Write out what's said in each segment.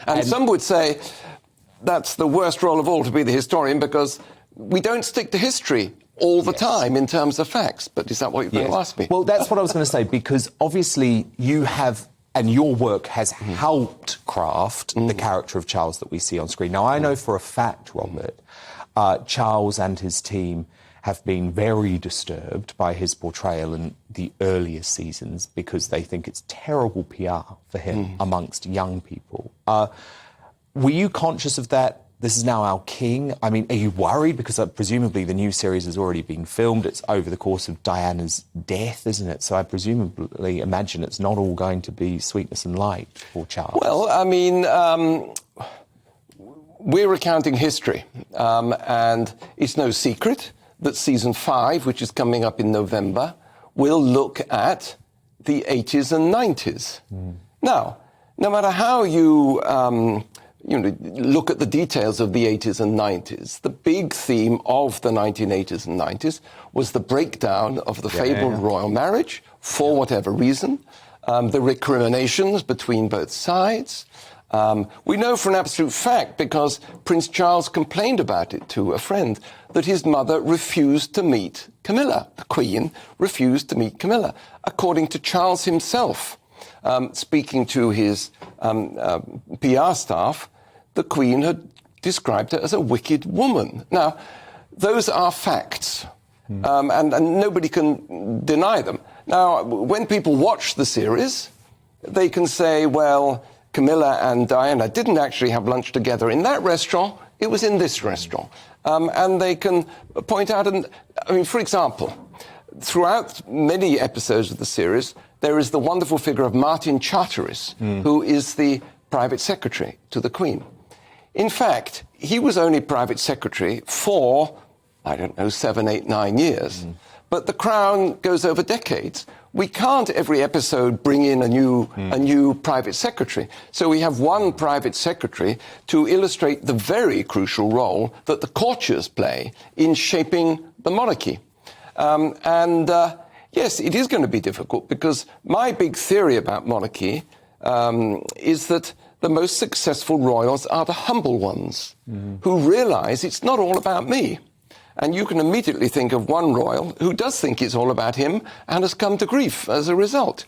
And some would say that's the worst role of all, to be the historian, because we don't stick to history all the time in terms of facts. But is that what you're going to ask me? Well, that's what I was going to say, because obviously you have, and your work has helped craft the character of Charles that we see on screen. Now, I know for a fact, Robert, Charles and his team have been very disturbed by his portrayal in the earlier seasons because they think it's terrible PR for him amongst young people. Were you conscious of that? This is now our king. I mean, are you worried? Because presumably the new series has already been filmed. It's over the course of Diana's death, isn't it? So I presumably imagine it's not all going to be sweetness and light for Charles. Well, I mean, we're recounting history, and it's no secret that season 5, which is coming up in November, will look at the 80s and 90s. Now, no matter how you look at the details of the 80s and 90s, the big theme of the 1980s and 90s was the breakdown of the fabled royal marriage, for whatever reason, the recriminations between both sides. We know for an absolute fact, because Prince Charles complained about it to a friend, that his mother refused to meet Camilla. The Queen refused to meet Camilla. According to Charles himself, speaking to his PR staff, the Queen had described her as a wicked woman. Now, those are facts, and nobody can deny them. Now, when people watch the series, they can say, well, Camilla and Diana didn't actually have lunch together in that restaurant, it was in this restaurant. And they can point out, for example, throughout many episodes of the series, there is the wonderful figure of Martin Charteris, who is the private secretary to the Queen. In fact, he was only private secretary for, 7, 8, 9 years. But the Crown goes over decades. We can't every episode bring in a new private secretary. So we have one private secretary to illustrate the very crucial role that the courtiers play in shaping the monarchy. Yes, it is going to be difficult, because my big theory about monarchy is that the most successful royals are the humble ones who realise it's not all about me. And you can immediately think of one royal who does think it's all about him and has come to grief as a result.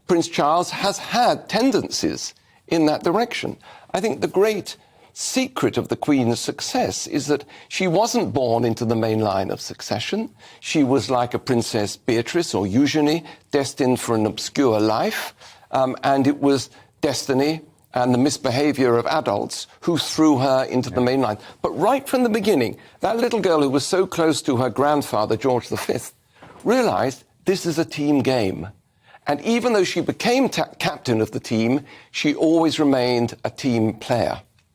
Prince Charles has had tendencies in that direction. I think the great secret of the Queen's success is that she wasn't born into the main line of succession. She was like a Princess Beatrice or Eugenie, destined for an obscure life, and it was destiny and the misbehaviour of adults who threw her into the main line. But right from the beginning, that little girl who was so close to her grandfather, George V, realised this is a team game. And even though she became captain of the team, she always remained a team player.